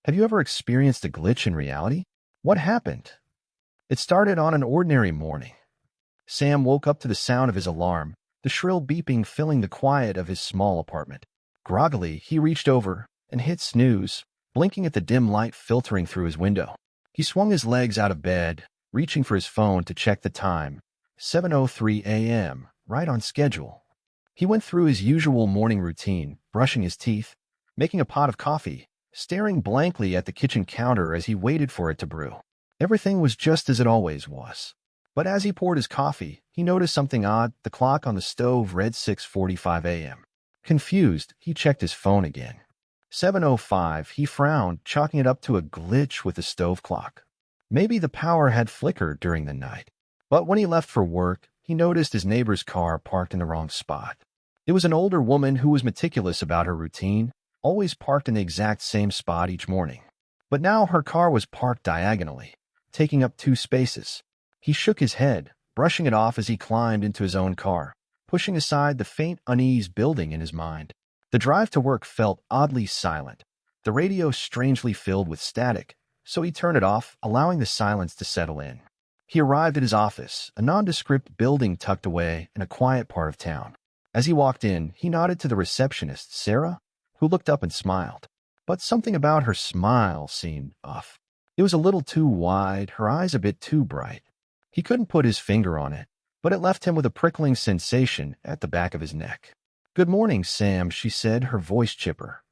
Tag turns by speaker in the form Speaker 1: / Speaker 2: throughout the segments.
Speaker 1: Have you ever experienced a glitch in reality? What happened? It started on an ordinary morning. Sam woke up to the sound of his alarm, the shrill beeping filling the quiet of his small apartment. Groggily, he reached over and hit snooze, blinking at the dim light filtering through his window. He swung his legs out of bed, reaching for his phone to check the time. 7:03 a.m., right on schedule. He went through his usual morning routine, brushing his teeth, making a pot of coffee, staring blankly at the kitchen counter as he waited for it to brew. Everything was just as it always was. But as he poured his coffee, he noticed something odd. The clock on the stove read 6:45 a.m. Confused, he checked his phone again. 7:05, he frowned, chalking it up to a glitch with the stove clock. Maybe the power had flickered during the night. But when he left for work, he noticed his neighbor's car parked in the wrong spot. It was an older woman who was meticulous about her routine, always parked in the exact same spot each morning. But now her car was parked diagonally, taking up 2 spaces. He shook his head, brushing it off as he climbed into his own car, pushing aside the faint unease building in his mind. The drive to work felt oddly silent, the radio strangely filled with static, so he turned it off, allowing the silence to settle in. He arrived at his office, a nondescript building tucked away in a quiet part of town. As he walked in, he nodded to the receptionist, Sarah, who looked up and smiled. But something about her smile seemed off. It was a little too wide, her eyes a bit too bright. He couldn't put his finger on it, but it left him with a prickling sensation at the back of his neck. "Good morning, Sam," she said, her voice chipper.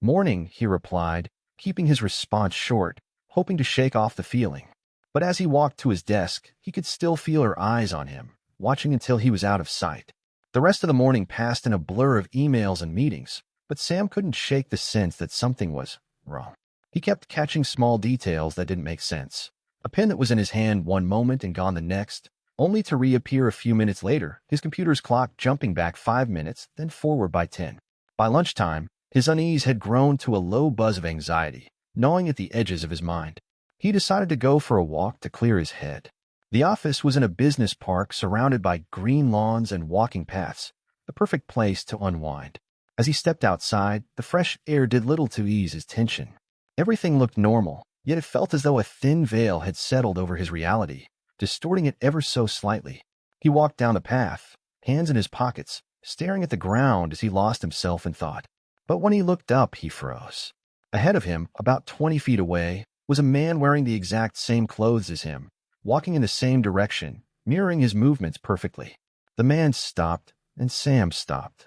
Speaker 1: "Morning," he replied, keeping his response short, hoping to shake off the feeling. But as he walked to his desk, he could still feel her eyes on him, watching until he was out of sight. The rest of the morning passed in a blur of emails and meetings, but Sam couldn't shake the sense that something was wrong. He kept catching small details that didn't make sense. A pen that was in his hand one moment and gone the next, only to reappear a few minutes later, his computer's clock jumping back 5 minutes, then forward by 10. By lunchtime, his unease had grown to a low buzz of anxiety, gnawing at the edges of his mind. He decided to go for a walk to clear his head. The office was in a business park surrounded by green lawns and walking paths, the perfect place to unwind. As he stepped outside, the fresh air did little to ease his tension. Everything looked normal, yet it felt as though a thin veil had settled over his reality, distorting it ever so slightly. He walked down the path, hands in his pockets, staring at the ground as he lost himself in thought. But when he looked up, he froze. Ahead of him, about 20 feet away, was a man wearing the exact same clothes as him, walking in the same direction, mirroring his movements perfectly. The man stopped, and Sam stopped.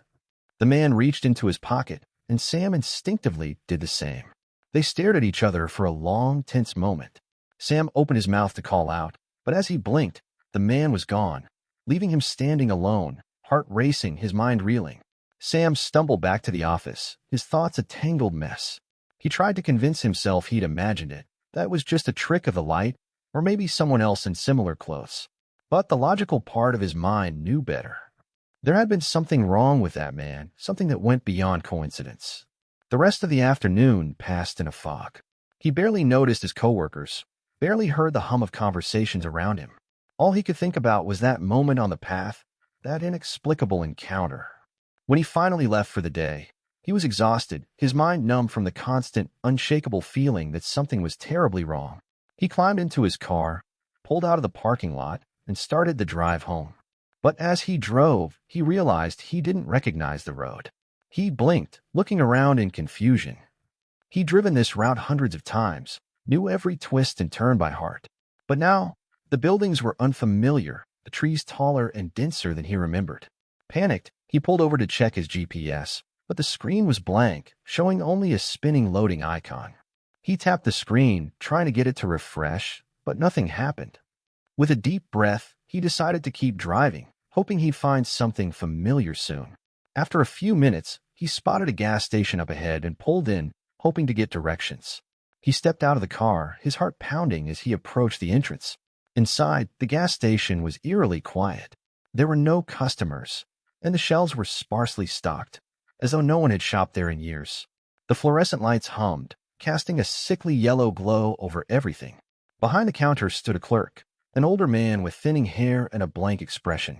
Speaker 1: The man reached into his pocket, and Sam instinctively did the same. They stared at each other for a long, tense moment. Sam opened his mouth to call out, but as he blinked, the man was gone, leaving him standing alone, heart racing, his mind reeling. Sam stumbled back to the office, his thoughts a tangled mess. He tried to convince himself he'd imagined it, that it was just a trick of the light, or maybe someone else in similar clothes. But the logical part of his mind knew better. There had been something wrong with that man, something that went beyond coincidence. The rest of the afternoon passed in a fog. He barely noticed his coworkers, barely heard the hum of conversations around him. All he could think about was that moment on the path, that inexplicable encounter. When he finally left for the day, he was exhausted, his mind numb from the constant, unshakable feeling that something was terribly wrong. He climbed into his car, pulled out of the parking lot, and started the drive home. But as he drove, he realized he didn't recognize the road. He blinked, looking around in confusion. He'd driven this route hundreds of times, knew every twist and turn by heart. But now, the buildings were unfamiliar, the trees taller and denser than he remembered. Panicked, he pulled over to check his GPS, but the screen was blank, showing only a spinning loading icon. He tapped the screen, trying to get it to refresh, but nothing happened. With a deep breath, he decided to keep driving, hoping he'd find something familiar soon. After a few minutes, he spotted a gas station up ahead and pulled in, hoping to get directions. He stepped out of the car, his heart pounding as he approached the entrance. Inside, the gas station was eerily quiet. There were no customers, and the shelves were sparsely stocked, as though no one had shopped there in years. The fluorescent lights hummed, casting a sickly yellow glow over everything. Behind the counter stood a clerk, an older man with thinning hair and a blank expression.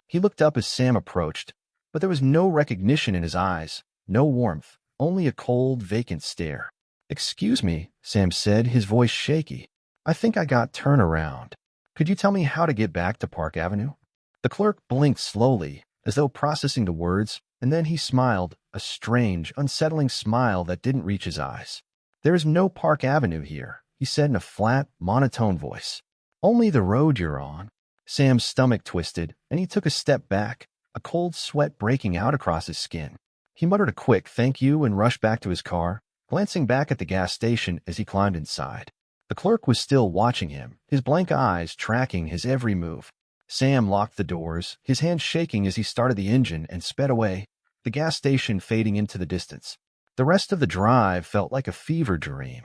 Speaker 1: He looked up as Sam approached, but there was no recognition in his eyes, no warmth, only a cold, vacant stare. "Excuse me," Sam said, his voice shaky. "I think I got turn around. Could you tell me how to get back to Park Avenue?" The clerk blinked slowly, as though processing the words, and then he smiled, a strange, unsettling smile that didn't reach his eyes. "There is no Park Avenue here," he said in a flat, monotone voice. "Only the road you're on." Sam's stomach twisted, and he took a step back, a cold sweat breaking out across his skin. He muttered a quick thank you and rushed back to his car, glancing back at the gas station as he climbed inside. The clerk was still watching him, his blank eyes tracking his every move. Sam locked the doors, his hands shaking as he started the engine and sped away, the gas station fading into the distance. The rest of the drive felt like a fever dream.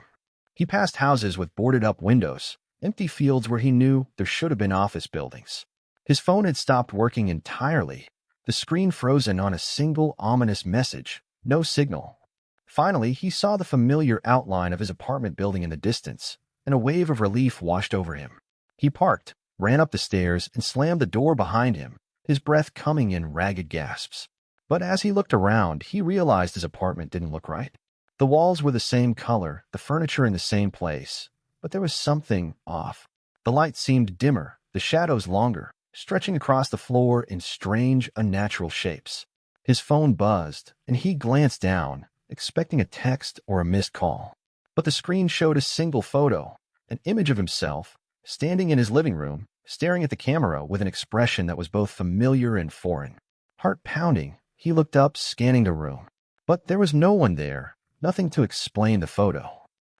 Speaker 1: He passed houses with boarded-up windows, empty fields where he knew there should have been office buildings. His phone had stopped working entirely, the screen frozen on a single ominous message, no signal. Finally, he saw the familiar outline of his apartment building in the distance, and a wave of relief washed over him. He parked, ran up the stairs, and slammed the door behind him, his breath coming in ragged gasps. But as he looked around, he realized his apartment didn't look right. The walls were the same color, the furniture in the same place, but there was something off. The light seemed dimmer, the shadows longer, stretching across the floor in strange, unnatural shapes. His phone buzzed, and he glanced down, expecting a text or a missed call. But the screen showed a single photo, an image of himself, standing in his living room, staring at the camera with an expression that was both familiar and foreign. Heart pounding, he looked up, scanning the room. But there was no one there, nothing to explain the photo.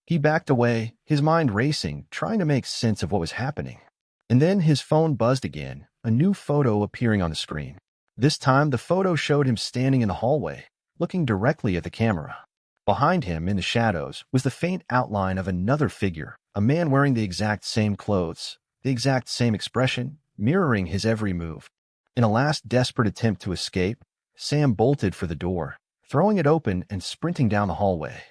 Speaker 1: He backed away, his mind racing, trying to make sense of what was happening. And then his phone buzzed again, a new photo appearing on the screen. This time, the photo showed him standing in the hallway, looking directly at the camera. Behind him, in the shadows, was the faint outline of another figure, a man wearing the exact same clothes, the exact same expression, mirroring his every move. In a last desperate attempt to escape, Sam bolted for the door, throwing it open and sprinting down the hallway.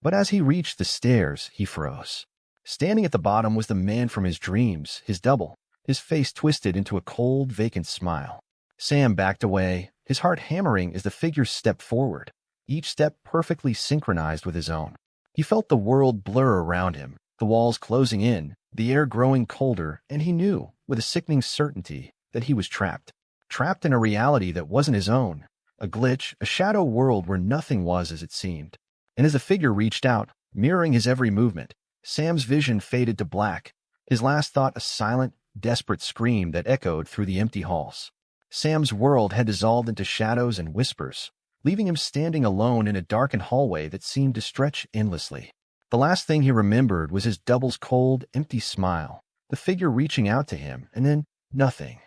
Speaker 1: But as he reached the stairs, he froze. Standing at the bottom was the man from his dreams, his double, his face twisted into a cold, vacant smile. Sam backed away, his heart hammering as the figure stepped forward, each step perfectly synchronized with his own. He felt the world blur around him, the walls closing in, the air growing colder, and he knew, with a sickening certainty, that he was trapped. Trapped in a reality that wasn't his own, a glitch, a shadow world where nothing was as it seemed. And as the figure reached out, mirroring his every movement, Sam's vision faded to black, his last thought a silent, desperate scream that echoed through the empty halls. Sam's world had dissolved into shadows and whispers, leaving him standing alone in a darkened hallway that seemed to stretch endlessly. The last thing he remembered was his double's cold, empty smile, the figure reaching out to him, and then nothing.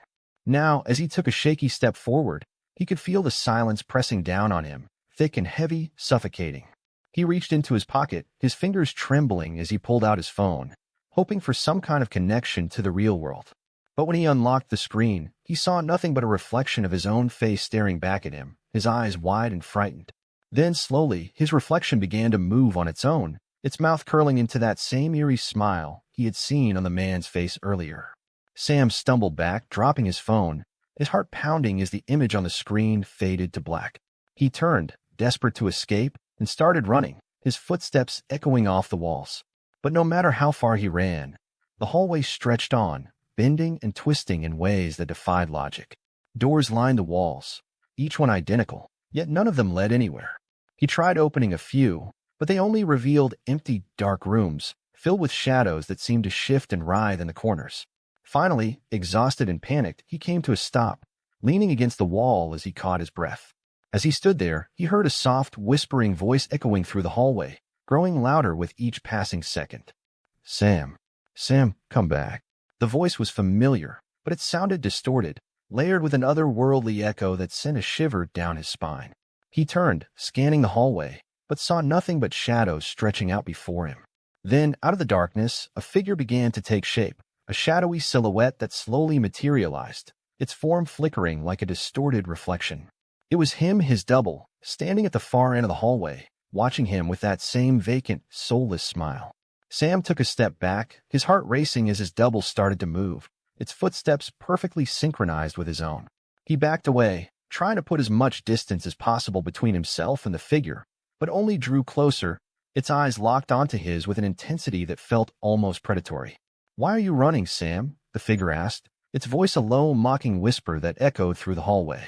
Speaker 1: Now, as he took a shaky step forward, he could feel the silence pressing down on him, thick and heavy, suffocating. He reached into his pocket, his fingers trembling as he pulled out his phone, hoping for some kind of connection to the real world. But when he unlocked the screen, he saw nothing but a reflection of his own face staring back at him, his eyes wide and frightened. Then, slowly, his reflection began to move on its own, its mouth curling into that same eerie smile he had seen on the man's face earlier. Sam stumbled back, dropping his phone, his heart pounding as the image on the screen faded to black. He turned, desperate to escape, and started running, his footsteps echoing off the walls. But no matter how far he ran, the hallway stretched on, bending and twisting in ways that defied logic. Doors lined the walls, each one identical, yet none of them led anywhere. He tried opening a few, but they only revealed empty, dark rooms, filled with shadows that seemed to shift and writhe in the corners. Finally, exhausted and panicked, he came to a stop, leaning against the wall as he caught his breath. As he stood there, he heard a soft, whispering voice echoing through the hallway, growing louder with each passing second. "Sam. Sam, come back." The voice was familiar, but it sounded distorted, layered with an otherworldly echo that sent a shiver down his spine. He turned, scanning the hallway, but saw nothing but shadows stretching out before him. Then, out of the darkness, a figure began to take shape, a shadowy silhouette that slowly materialized, its form flickering like a distorted reflection. It was him, his double, standing at the far end of the hallway, watching him with that same vacant, soulless smile. Sam took a step back, his heart racing as his double started to move, its footsteps perfectly synchronized with his own. He backed away, trying to put as much distance as possible between himself and the figure, but only drew closer, Its eyes locked onto his with an intensity that felt almost predatory. "Why are you running, Sam?" the figure asked, its voice a low, mocking whisper that echoed through the hallway.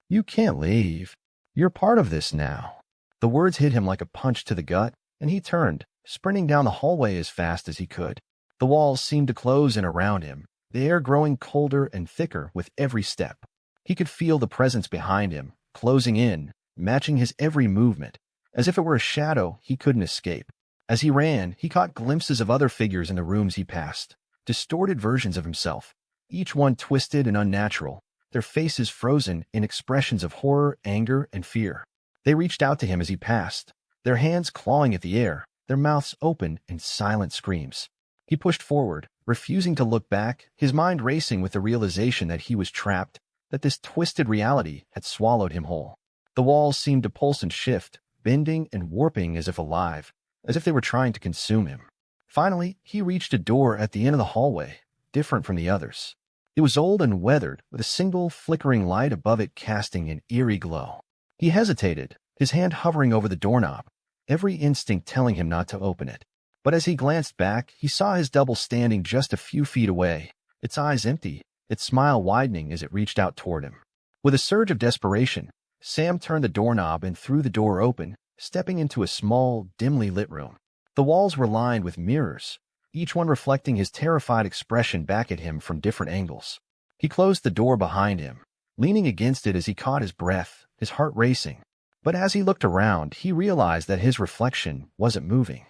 Speaker 1: "You can't leave. You're part of this now." The words hit him like a punch to the gut, and he turned, sprinting down the hallway as fast as he could. The walls seemed to close in around him, the air growing colder and thicker with every step. He could feel the presence behind him, closing in, matching his every movement, as if it were a shadow he couldn't escape. As he ran, he caught glimpses of other figures in the rooms he passed, distorted versions of himself, each one twisted and unnatural, their faces frozen in expressions of horror, anger, and fear. They reached out to him as he passed, their hands clawing at the air, their mouths open in silent screams. He pushed forward, refusing to look back, his mind racing with the realization that he was trapped, that this twisted reality had swallowed him whole. The walls seemed to pulse and shift, bending and warping as if alive, as if they were trying to consume him. Finally, he reached a door at the end of the hallway, different from the others. It was old and weathered, with a single flickering light above it casting an eerie glow. He hesitated, his hand hovering over the doorknob, every instinct telling him not to open it. But as he glanced back, he saw his double standing just a few feet away, its eyes empty, its smile widening as it reached out toward him. With a surge of desperation, Sam turned the doorknob and threw the door open, stepping into a small, dimly lit room. The walls were lined with mirrors, each one reflecting his terrified expression back at him from different angles. He closed the door behind him, leaning against it as he caught his breath, his heart racing. But as he looked around, he realized that his reflection wasn't moving.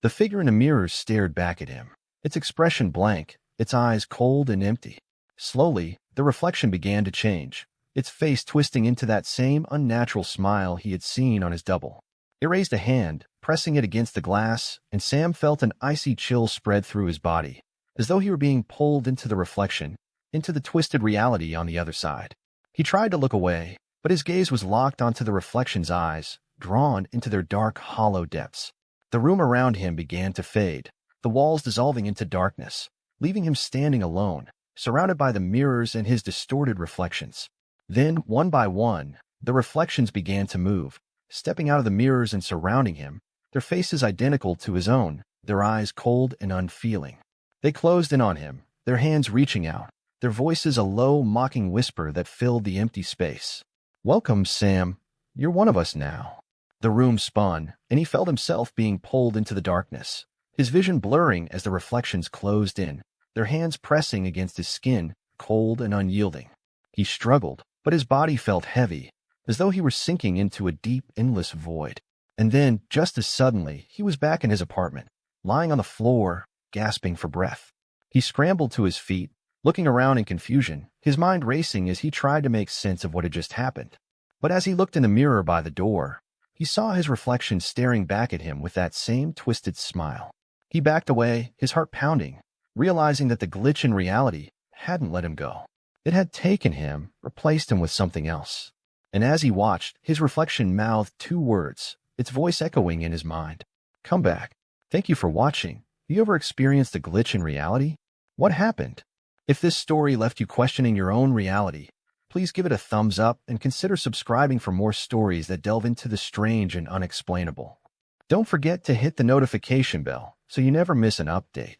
Speaker 1: The figure in the mirrors stared back at him, its expression blank, its eyes cold and empty. Slowly, the reflection began to change, its face twisting into that same unnatural smile he had seen on his double. It raised a hand, pressing it against the glass, and Sam felt an icy chill spread through his body, as though he were being pulled into the reflection, into the twisted reality on the other side. He tried to look away, but his gaze was locked onto the reflection's eyes, drawn into their dark, hollow depths. The room around him began to fade, the walls dissolving into darkness, leaving him standing alone, surrounded by the mirrors and his distorted reflections. Then, one by one, the reflections began to move, stepping out of the mirrors and surrounding him, their faces identical to his own, their eyes cold and unfeeling. They closed in on him, their hands reaching out, their voices a low, mocking whisper that filled the empty space. "Welcome, Sam. You're one of us now." The room spun, and he felt himself being pulled into the darkness, his vision blurring as the reflections closed in, their hands pressing against his skin, cold and unyielding. He struggled, but his body felt heavy, as though he were sinking into a deep, endless void. And then, just as suddenly, he was back in his apartment, lying on the floor, gasping for breath. He scrambled to his feet, looking around in confusion, his mind racing as he tried to make sense of what had just happened. But as he looked in the mirror by the door, he saw his reflection staring back at him with that same twisted smile. He backed away, his heart pounding, realizing that the glitch in reality hadn't let him go. It had taken him, replaced him with something else. And as he watched, his reflection mouthed two words, its voice echoing in his mind. "Come back. Thank you for watching. Have you ever experienced a glitch in reality? What happened?" If this story left you questioning your own reality, please give it a thumbs up and consider subscribing for more stories that delve into the strange and unexplainable. Don't forget to hit the notification bell so you never miss an update.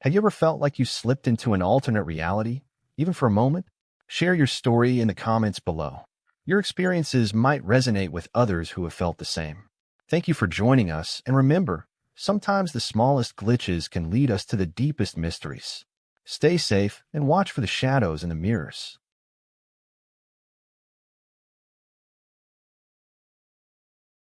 Speaker 1: Have you ever felt like you slipped into an alternate reality, even for a moment? Share your story in the comments below. Your experiences might resonate with others who have felt the same. Thank you for joining us, and remember, sometimes the smallest glitches can lead us to the deepest mysteries. Stay safe and watch for the shadows in the mirrors.